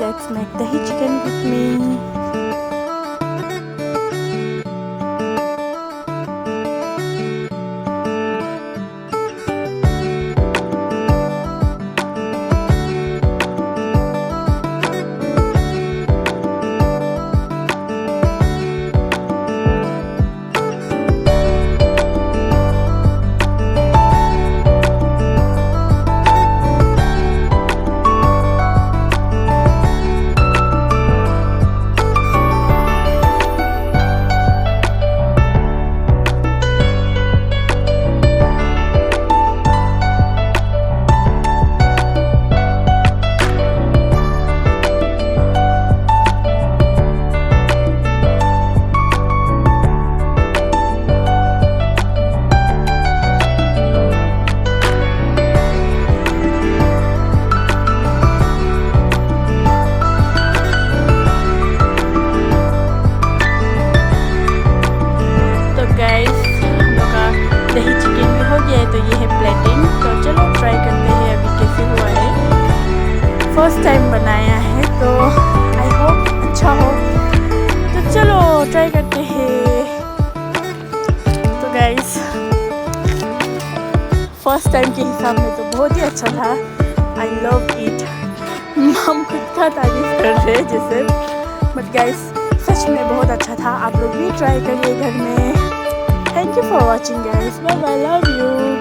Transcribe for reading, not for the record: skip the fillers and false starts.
let's make dahi chicken with me. First time बनाया है तो आई होप अच्छा हो, तो चलो ट्राई करते हैं। तो गाइस फर्स्ट टाइम के हिसाब में तो बहुत ही अच्छा था, आई लव इट। हम खुद का तारीफ कर रहे हैं जैसे, बट गाइस सच में बहुत अच्छा था। आप लोग भी ट्राई करिए घर में। Thank you for watching guys, bye bye, love you.